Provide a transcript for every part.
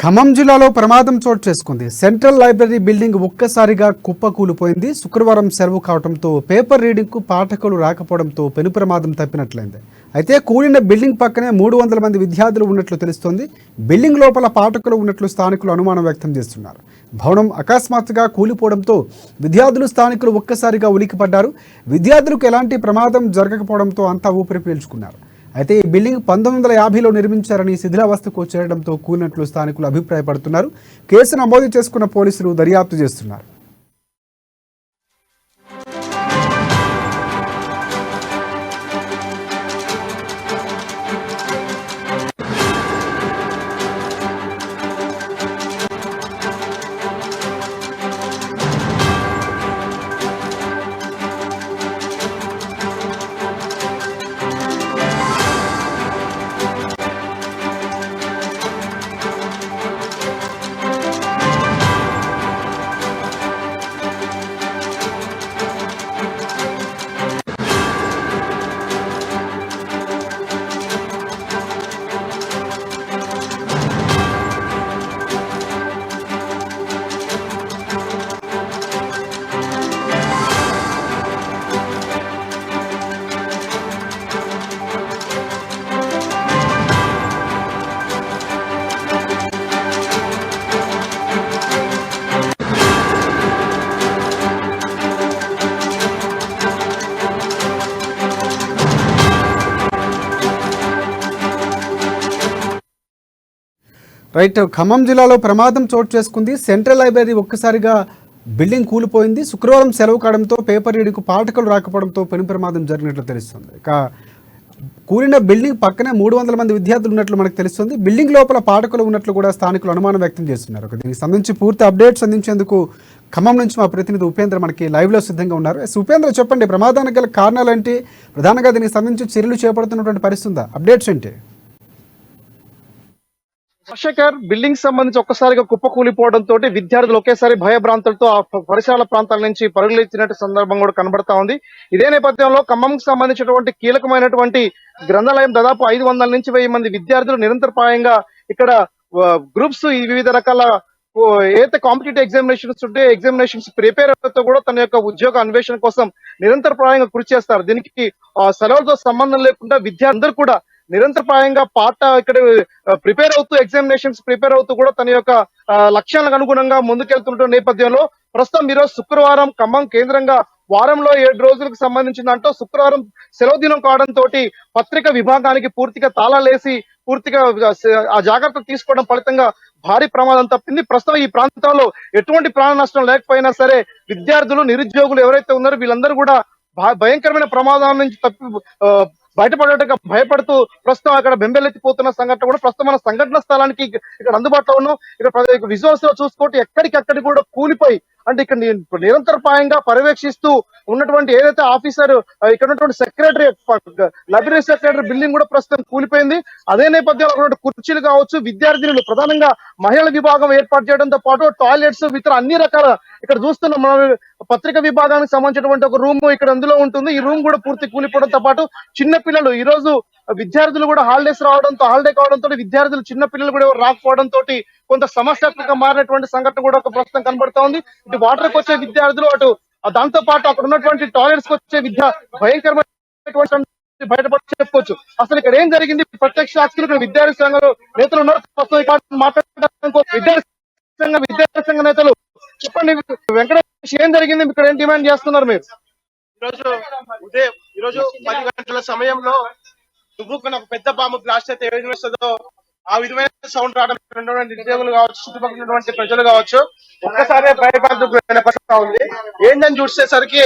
ఖమ్మం జిల్లాలో ప్రమాదం చోటు చేసుకుంది. సెంట్రల్ లైబ్రరీ బిల్డింగ్ ఒక్కసారిగా కుప్పకూలిపోయింది. శుక్రవారం సెలవు కావడంతో పేపర్ రీడింగ్కు పాఠకులు రాకపోవడంతో పెను ప్రమాదం తప్పినట్లయింది. అయితే కూలిన బిల్డింగ్ పక్కనే 300 మంది విద్యార్థులు ఉన్నట్లు తెలుస్తోంది. బిల్డింగ్ లోపల పాఠకులు ఉన్నట్లు స్థానికులు అనుమానం వ్యక్తం చేస్తున్నారు. భవనం అకస్మాత్తుగా కూలిపోవడంతో విద్యార్థులు స్థానికులు ఒక్కసారిగా ఉలిక్కిపడ్డారు. విద్యార్థులకు ఎలాంటి ప్రమాదం జరగకపోవడంతో అంతా ఊపిరి పీల్చుకున్నారు. అయితే ఈ బిల్డింగ్ 1950లో నిర్మించారని శిథిలావస్థకు చేరడంతో కూలినట్లు స్థానికులు అభిప్రాయపడుతున్నారు. కేసు నమోదు చేసుకున్న పోలీసులు దర్యాప్తు చేస్తున్నారు. రైట్, ఖమ్మం జిల్లాలో ప్రమాదం చోటు చేసుకుంది. సెంట్రల్ లైబ్రరీ ఒక్కసారిగా బిల్డింగ్ కూలిపోయింది. శుక్రవారం సెలవు కావడంతో పేపర్ రీడింగ్కు పాఠకులు రాకపోవడంతో పెను ప్రమాదం జరిగినట్లు తెలుస్తుంది. ఇక కూలిన బిల్డింగ్ పక్కనే 300 మంది విద్యార్థులు ఉన్నట్లు మనకు తెలుస్తుంది. బిల్డింగ్ లోపల పాఠకులు ఉన్నట్లు కూడా స్థానికులు అనుమానం వ్యక్తం చేస్తున్నారు. దీనికి సంబంధించి పూర్తి అప్డేట్స్ అందించేందుకు ఖమ్మం నుంచి మా ప్రతినిధి ఉపేంద్ర మనకి లైవ్లో సిద్ధంగా ఉన్నారు. ఉపేంద్ర, చెప్పండి, ప్రమాదానికి గల కారణాలు ఏంటి? ప్రధానంగా దీనికి సంబంధించి చర్యలు చేపడుతున్నటువంటి పరిస్థితి, అప్డేట్స్ ఏంటి? శేఖర్, బిల్డింగ్ సంబంధించి ఒక్కసారిగా కుప్పకూలిపోవడంతో విద్యార్థులు ఒకేసారి భయభ్రాంతులతో ఆ పరిసరాల ప్రాంతాల నుంచి పరుగులెత్తినట్టు సందర్భం కూడా కనబడతా ఉంది. ఇదే నేపథ్యంలో ఖమ్మంకి సంబంధించినటువంటి కీలకమైనటువంటి గ్రంథాలయం దాదాపు 500 నుంచి 1000 మంది విద్యార్థులు నిరంతరపాయంగా ఇక్కడ గ్రూప్స్ వివిధ రకాల ఏదైతే కాంపిటేటివ్ ఎగ్జామినేషన్స్ ఉంటే ఎగ్జామినేషన్స్ ప్రిపేర్ అవుతూ కూడా తన యొక్క ఉద్యోగ అన్వేషణ కోసం నిరంతరప్రాయంగా కృషి చేస్తారు. దీనికి సెలవులతో సంబంధం లేకుండా విద్యార్థులు కూడా నిరంతరప్రాయంగా ఇక్కడ ప్రిపేర్ అవుతూ ఎగ్జామినేషన్స్ ప్రిపేర్ అవుతూ కూడా తన యొక్క లక్ష్యాలకు అనుగుణంగా ముందుకెళ్తుంటున్న నేపథ్యంలో ప్రస్తుతం ఈరోజు శుక్రవారం ఖమ్మం కేంద్రంగా వారంలో 7 రోజులకు సంబంధించిందంటూ శుక్రవారం సెలవు దినం కావడంతో పత్రిక విభాగానికి పూర్తిగా తాళాలేసి పూర్తిగా ఆ జాగ్రత్తలు తీసుకోవడం ఫలితంగా భారీ ప్రమాదం తప్పింది. ప్రస్తుతం ఈ ప్రాంతంలో ఎటువంటి ప్రాణ నష్టం లేకపోయినా సరే విద్యార్థులు నిరుద్యోగులు ఎవరైతే ఉన్నారో వీళ్ళందరూ కూడా భయంకరమైన ప్రమాదం నుంచి బయటపడేట్టుగా భయపడుతూ ప్రస్తుతం అక్కడ బెంబెలెత్తిపోతున్న సంఘటన కూడా ప్రస్తుతం మన సంఘటన స్థలానికి ఇక్కడ అందుబాటులో ఉన్నాం. ఇక్కడ విజువల్స్ లో చూసుకుంటే ఎక్కడికక్కడి కూడా కూలిపోయి, అంటే ఇక్కడ నిరంతరపాయంగా పర్యవేక్షిస్తూ ఉన్నటువంటి ఏదైతే ఆఫీసర్ ఇక్కడ ఉన్నటువంటి సెక్రటరీ లైబ్రరీ సెక్రటరీ బిల్డింగ్ కూడా ప్రస్తుతం కూలిపోయింది. అదే నేపథ్యంలో ఉన్నటువంటి కుర్చీలు కావచ్చు, విద్యార్థినులు ప్రధానంగా మహిళల విభాగం ఏర్పాటు చేయడంతో పాటు టాయిలెట్స్ ఇతర అన్ని రకాల ఇక్కడ చూస్తున్న మన పత్రిక విభాగానికి సంబంధించినటువంటి ఒక రూమ్ ఇక్కడ అందులో ఉంటుంది. ఈ రూమ్ కూడా పూర్తి కూలిపోవడంతో పాటు చిన్న పిల్లలు ఈ రోజు విద్యార్థులు కూడా హాలిడే కావడంతో విద్యార్థులు చిన్న పిల్లలు కూడా రాకపోవడంతో కొంత సమస్యాత్మకంగా మారినటువంటి సంఘటన కూడా ఒక ప్రస్తుతం కనబడతా ఉంది. ఇటు వాటర్కి వచ్చే విద్యార్థులు అటు దాంతో పాటు అక్కడ ఉన్నటువంటి టాయిలెట్స్ కి వచ్చే భయంకరమైనటువంటి బయటపడి చెప్పుకోవచ్చు. అసలు ఇక్కడ ఏం జరిగింది, ప్రత్యక్ష సాక్షులు విద్యార్థి సంఘాలు నేతలు ఉన్నారు. మాట్లాడడానికి విద్యార్థి సంఘ నేతలు చెప్పండి, వెంకటేష్, ఏం జరిగింది, ఇక్కడ ఏం డిమాండ్ చేస్తున్నారు మీరు? ఈరోజు 10 గంటల సమయంలో దుబ్బుకున్న ఒక పెద్ద బాంబు బ్లాస్ట్ అయితే ఏ విధంగా వస్తుందో ఆ విధమైన సౌండ్ రావడం నిరుద్యోగులు కావచ్చు, చుట్టుపక్కల ఉన్నటువంటి ప్రజలు కావచ్చు ఒక్కసారి భయపడుతున్న పరిస్థితి ఉంది. ఏంటని చూసేసరికి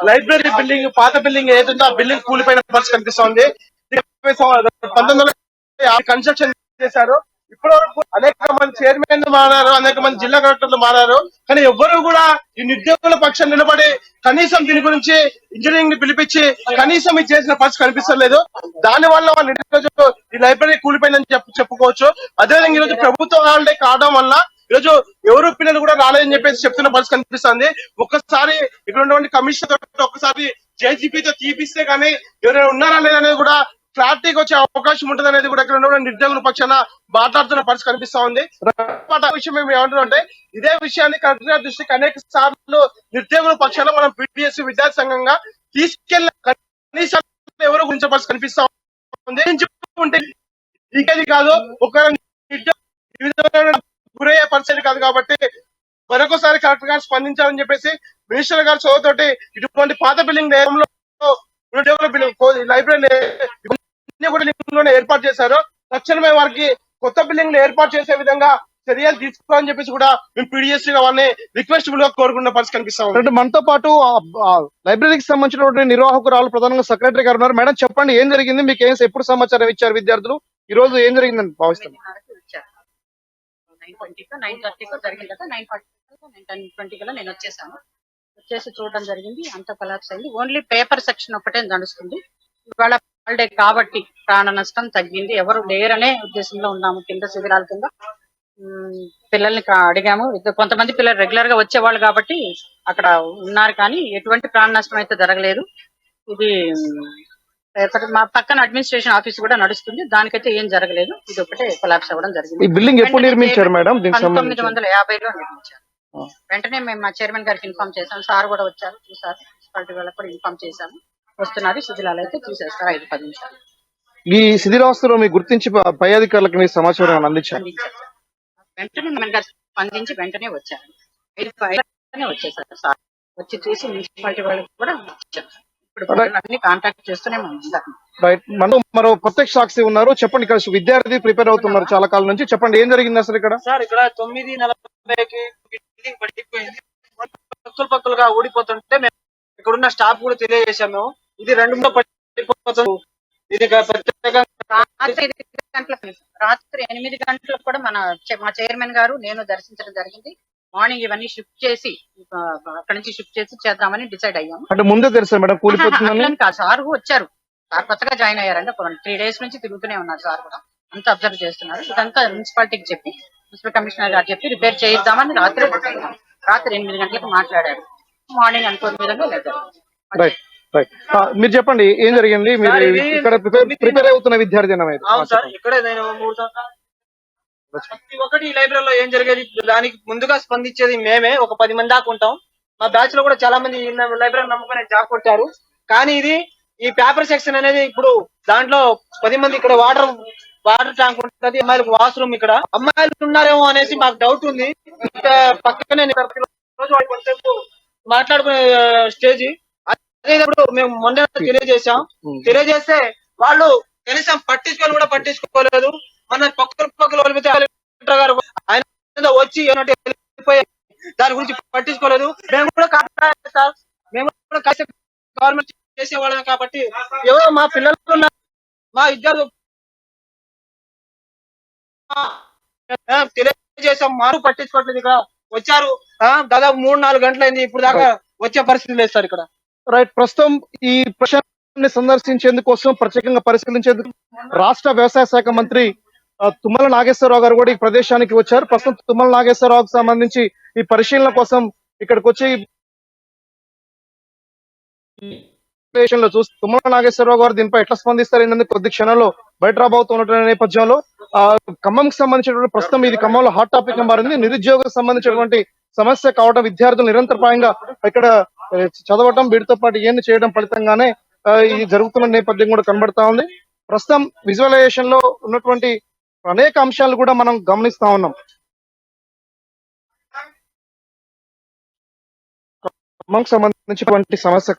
లైబ్రరీ బిల్డింగ్, పాత బిల్డింగ్ ఏదైతుందో ఆ బిల్డింగ్ కూలిపోయిన పరిస్థితి కనిపిస్తుంది. 1950 కన్స్ట్రక్షన్ చేశారు. ఇప్పటి వరకు అనేక మంది చైర్మన్ మారారు, అనేక మంది జిల్లా కలెక్టర్లు మారారు, కానీ ఎవ్వరూ కూడా ఈ నిరుద్యోగుల పక్షం నిలబడి కనీసం దీని గురించి ఇంజనీరింగ్ ని పిలిపించి కనీసం ఇది చేసిన పరిస్థితి కనిపిస్తలేదు. దాని వల్ల వాళ్ళు ఈరోజు ఈ లైబ్రరీ కూలిపోయిందని చెప్పుకోవచ్చు. అదేవిధంగా ఈరోజు ప్రభుత్వ హాలిడే కావడం వల్ల ఈరోజు ఎవరు పిల్లలు కూడా రాలేదని చెప్పేసి చెప్తున్న పరిస్థితి కనిపిస్తుంది. ఒక్కసారి ఇక్కడ ఉన్నటువంటి కమిషనర్ ఒక్కసారి జేజీపీతో తీపిస్తే కానీ ఎవరైనా ఉన్నారా లేదనేది కూడా క్లారిటీకి వచ్చే అవకాశం ఉంటుంది అనేది కూడా ఇక్కడ ఉన్న నిరుద్యోగుల పక్షాన మాట్లాడుతున్న పరిస్థితి కనిపిస్తా ఉంది. విషయం మేము ఏమంటున్నాం అంటే ఇదే విషయాన్ని కలెక్టర్ గారి దృష్టికి అనేక సార్లు నిరుద్యోగుల పక్షాన మనం పిడిఎస్ విద్యార్థి సంఘంగా తీసుకెళ్లిన కనీసం ఎవరు గురించే పరిస్థితి కనిపిస్తా ఉంది. ఇంకేది కాదు ఒక గురయ్యే పరిస్థితి కాదు కాబట్టి మరొకసారి కలెక్టర్ గారు స్పందించాలని చెప్పేసి మినిస్టర్ గారు చదువుతోటి ఇటువంటి పాత బిల్డింగ్ లైబ్రరీ ఏర్పాటు చేశారు. తక్షణమే వారికి కొత్త బిల్డింగ్ ఏర్పాటు చేసే విధంగా చర్యలు తీసుకోవాలని చెప్పేసి కూడా మేము పీడిఎస్ వాళ్ళని రిక్వెస్ట్ గా కోరుకున్న పరిస్థితి కనిపిస్తాం. అంటే మనతో పాటు లైబ్రరీకి సంబంధించినటువంటి నిర్వాహకురాలు ప్రధానంగా సెక్రటరీ గారు ఉన్నారు. మేడం చెప్పండి, ఏం జరిగింది, మీకు ఎప్పుడు సమాచారం ఇచ్చారు విద్యార్థులు, ఈ రోజు ఏం జరిగిందని భావిస్తున్నారు? 9:30 జరిగింది కదా, 9:40 కల్లా నేను వచ్చేసి చూడడం జరిగింది. అంత కొలాప్స్ అయింది. ఓన్లీ పేపర్ సెక్షన్ ఒకటే నడుస్తుంది. ఇవాళ హాలిడే కాబట్టి ప్రాణ నష్టం తగ్గింది. ఎవరు లేరనే ఉద్దేశంలో ఉన్నాము. కింద శిబిరాల కింద పిల్లల్ని అడిగాము. కొంతమంది పిల్లలు రెగ్యులర్ గా వచ్చేవాళ్ళు కాబట్టి అక్కడ ఉన్నారు, కానీ ఎటువంటి ప్రాణ నష్టం అయితే జరగలేదు. ఇది మా పక్కన అడ్మినిస్ట్రేషన్ ఆఫీస్ కూడా నడుస్తుంది, దానికైతే ఏం జరగలేదు. ఇది ఒకటే కొలాప్స్ అవ్వడం జరిగింది. ఈ బిల్డింగ్ ఎప్పుడు నిర్మించారు మేడం? 1950లో నిర్మించారు. వెంటనే మేము మా చైర్మన్ గారికి ఇన్ఫార్మ్ చేశాం. సార్ కూడా వచ్చారు, చూసారు. మున్సిపాలిటీ వాళ్ళకి కూడా ఇన్ఫార్మ్ చేశాము. వస్తున్నారు, శిథిలాలు అయితే తీసేస్తారు 5-10 నిమిషాలు. ఈ శిథిలావస్థలో మీకు గుర్తించి పై అధికారులకు మీ సమాచారం అందించారు. వెంటనే మన గారు స్పందించి వెంటనే వచ్చారు. 5 వచ్చేసారు సార్. వచ్చి చూసి మున్సిపాలిటీ వాళ్ళకి కూడా వచ్చారు. ఇప్పుడు అన్ని కాంటాక్ట్ చేస్తూనే మనం మరో ప్రత్యక్ష సాక్షి ఉన్నారు. చెప్పండి, ఇక్కడ విద్యార్థి ప్రిపేర్ అవుతున్నారు చాలా కాలం నుంచి. చెప్పండి, ఏం జరిగింది అసలు ఇక్కడ? సార్ ఇక్కడ 9:40కి బిల్డింగ్ పడిపోయింది. పక్కలుగా ఊడిపోతుంటే మేము ఇక్కడ ఉన్న స్టాఫ్ కూడా తెలియజేశాము. మేము ఇది 2 పడిపోతుంది. ఇది రాత్రి 8 గంటలకు కూడా మా చైర్మన్ గారు నేను దర్శించడం జరిగింది. మార్నింగ్ ఇవన్నీ షిఫ్ట్ చేసి అక్కడి నుంచి షిఫ్ట్ చేసి చేద్దామని డిసైడ్ అయ్యాము. అంటే ముందే తెలుసా మేడం కూలిపోతుందని? సార్ వచ్చారు, సార్ కొత్తగా జాయిన్ అయ్యారంటే 3 days నుంచి తిరుగుతూనే ఉన్నారు. సార్ కూడా అంతా అబ్జర్వ్ చేస్తున్నారు. ఇదంతా మున్సిపాలిటీకి చెప్పి, మున్సిపల్ కమిషనర్ గారు చెప్పి రిపేర్ చేయిద్దామని రాత్రి 8 గంటలకు మాట్లాడారు. మార్నింగ్ అనుకోని విధంగా లేదు. మీరు చెప్పండి, ఏం జరిగింది? మీరు ఇక్కడ ప్రిపేర్ అవుతున్న విద్యార్థి? అవును సార్, ఇక్కడే నేను 3 సంవత్సరాలు ప్రతి ఒక్కటి లైబ్రరీలో ఏం జరిగేది దానికి ముందుగా స్పందించేది మేమే. ఒక 10 మంది దాకా ఉంటాం. మా బ్యాచ్ లో కూడా చాలా మంది లైబ్రరీ నమ్ముకుని జాబ్ కొట్టారు. కానీ ఈ పేపర్ సెక్షన్ అనేది ఇప్పుడు దాంట్లో 10 మంది ఇక్కడ వాటర్ ట్యాంక్ ఉంటుంది, అమ్మాయిలకు వాష్రూమ్, ఇక్కడ అమ్మాయిలు ఉన్నారేమో అనేసి మాకు డౌట్ ఉంది. పక్కనే రోజు మాట్లాడుకునే స్టేజ్ అదేప్పుడు మేము మొన్న తెలియజేస్తే వాళ్ళు కనీసం పట్టించుకోలేదు. మన పక్కన గారు ఆయన వచ్చి దాని గురించి పట్టించుకోలేదు. మేము కూడా గవర్నమెంట్ చేసేవాళ్ళం కాబట్టి ఎవరో మా పిల్లలు మా ఇద్దరు తెలియజేసాం, మారు పట్టించుకోవట్లేదు. ఇక్కడ వచ్చారు దాదాపు 3-4 గంటలైంది, ఇప్పుడు దాకా వచ్చే పరిస్థితి లేదు సార్ ఇక్కడ. రైట్. ప్రస్తుతం ఈ ప్రశ్న సందర్శించేందుకోసం, ప్రత్యేకంగా పరిశీలించేందుకు రాష్ట్ర వ్యవసాయ శాఖ మంత్రి తుమ్మల నాగేశ్వరరావు గారు కూడా ఈ ప్రదేశానికి వచ్చారు. ప్రస్తుతం తుమ్మల నాగేశ్వరరావుకు సంబంధించి ఈ పరిశీలన కోసం ఇక్కడికి వచ్చి చూసి తుమ్మల నాగేశ్వరరావు గారు దీనిపై ఎట్లా స్పందిస్తారు ఏంటంటే కొద్ది క్షణాల్లో బయట రాబోతున్న నేపథ్యంలో ఖమ్మంకి సంబంధించినటువంటి ప్రస్తుతం ఇది ఖమ్మంలో హాట్ టాపిక్ గా మారింది. నిరుద్యోగం సంబంధించినటువంటి సమస్య కావడం, విద్యార్థులు నిరంతరపాయంగా ఇక్కడ చదవటం, వీటితో పాటు ఏం చేయడం ఫలితంగానే ఇది జరుగుతున్న నేపథ్యం కూడా కనబడతా ఉంది. ప్రస్తుతం విజువలైజేషన్ లో ఉన్నటువంటి అనేక అంశాలు కూడా మనం గమనిస్తా ఉన్నాం. ఖమ్మంకి సంబంధించినటువంటి సమస్య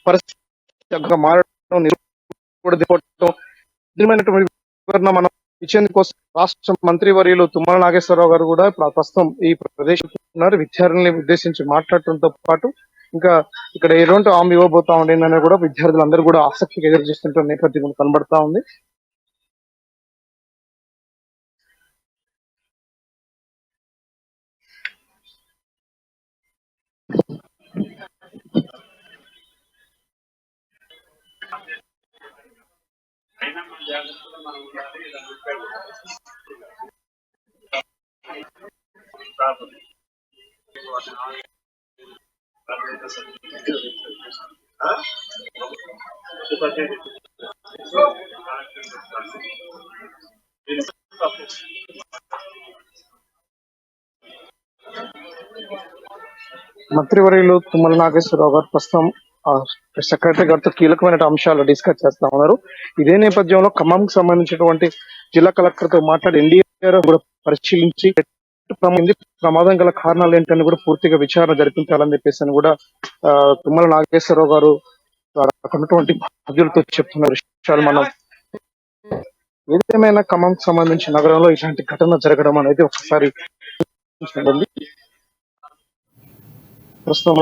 పరిస్థితి మారడం మనం ఇచ్చేందుకోసం రాష్ట్ర మంత్రి వర్యులు తుమ్మల నాగేశ్వరరావు గారు కూడా ప్రస్తుతం ఈ ప్రదేశం ఉన్నారు. విద్యార్థులని ఉద్దేశించి మాట్లాడటంతో పాటు ఇంకా ఇక్కడ ఎటువంటి హామీ ఇవ్వబోతా ఉండేదని కూడా విద్యార్థులందరూ కూడా ఆసక్తిగా ఎదురు చేస్తుంటున్న నేపథ్యం కనబడతా ఉంది. మంత్రివర్యులు తుమ్మల నాగేశ్వరరావు గారు ప్రస్తుతం సెక్రటరీ గారితో కీలకమైన అంశాలు డిస్కస్ చేస్తా ఉన్నారు. ఇదే నేపథ్యంలో ఖమ్మంకి సంబంధించినటువంటి జిల్లా కలెక్టర్ తో మాట్లాడి ఎన్డీఆర్ కూడా పరిశీలించి ప్రమాదం గల కారణాలు ఏంటని కూడా పూర్తిగా విచారణ జరిపించాలని చెప్పేసి అని కూడా తుమ్మల నాగేశ్వరరావు గారు అక్కడ ఉన్నటువంటి బాధ్యులతో చెప్తున్న విషయాలు మనం ఏదేమైనా ఖమ్మంకి సంబంధించి నగరంలో ఇలాంటి ఘటన జరగడం అనేది ఒకసారి ప్రస్తుతం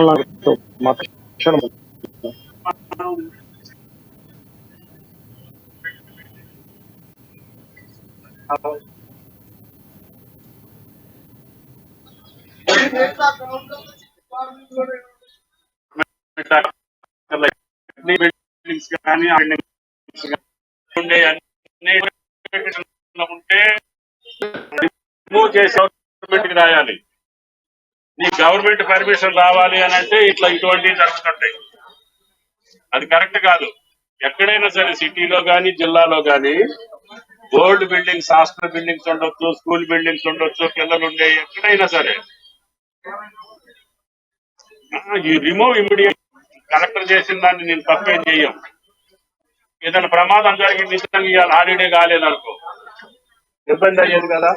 ఉంటే రిమూవ్ చేసి గవర్నమెంట్ కి రాయాలి. నీ గవర్నమెంట్ పర్మిషన్ రావాలి అని అంటే ఇటువంటివి జరుగుతుంటాయి. అది కరెక్ట్ కాదు. ఎక్కడైనా సరే సిటీలో గానీ జిల్లాలో గానీ ఓల్డ్ బిల్డింగ్స్, హాస్టల్ బిల్డింగ్స్ ఉండొచ్చు, స్కూల్ బిల్డింగ్స్ ఉండొచ్చు, పిల్లలు ఉండే ఎక్కడైనా సరే ఈ రిమూవ్ ఇమ్మీడియట్. కలెక్టర్ చేసిన దాన్ని నేను తప్పేం చెయ్యం. ఏదైనా ప్రమాదం జరిగి నిజంగా ఇవాళ హాలిడే కాలేదనుకో ఇబ్బంది అయ్యేది కదా.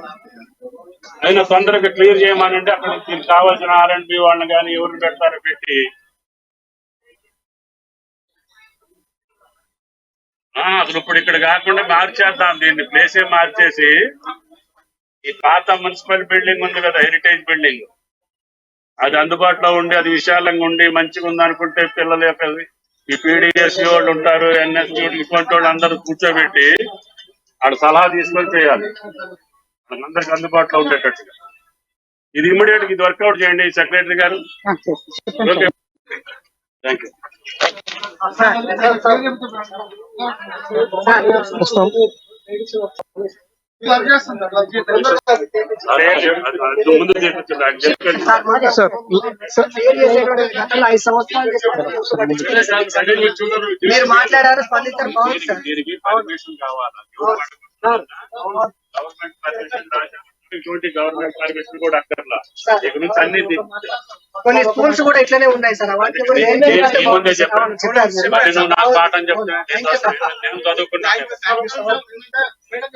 అయినా తొందరగా క్లియర్ చేయమనండి. అక్కడ దీనికి కావాల్సిన R&B వాళ్ళని కానీ ఎవరిని పెడతారో పెట్టి అసలు ఇప్పుడు ఇక్కడ కాకుండా మార్చేద్దాం దీన్ని. ప్లేసే మార్చేసి ఈ పాత మున్సిపల్ బిల్డింగ్ ఉంది కదా, హెరిటేజ్ బిల్డింగ్, అది అందుబాటులో ఉండి అది విశాలంగా ఉండి మంచిగా ఉంది అనుకుంటే పిల్లల యొక్క ఈ PDS వాళ్ళు ఉంటారు, NSG ఇటువంటి వాళ్ళు అందరూ కూర్చోబెట్టి ఆడ సలహా తీసుకొని చేయాలి అందరికి అందుబాటులో ఉండేటట్టుగా. ఇది ఇమ్మీడియట్ ఇది వర్కౌట్ చేయండి సెక్రటరీ గారు. Okay, thank you. ముందు మీరు మాట్లాడారు, స్పందించారు, బాగుంది సార్. దీనికి పర్మిషన్ కావాలా? గవర్నమెంట్ పర్మిషన్ ఇటువంటి గవర్నమెంట్ పర్మిషన్ కూడా అక్కర్లా. ఇక్కడ నుంచి అన్ని కొన్ని స్కూల్స్ కూడా ఇట్లనే ఉన్నాయి సార్. ముందే చెప్పండి. నువ్వు నాకు పాఠం చెప్తాను, నేను చదువుకున్నాను.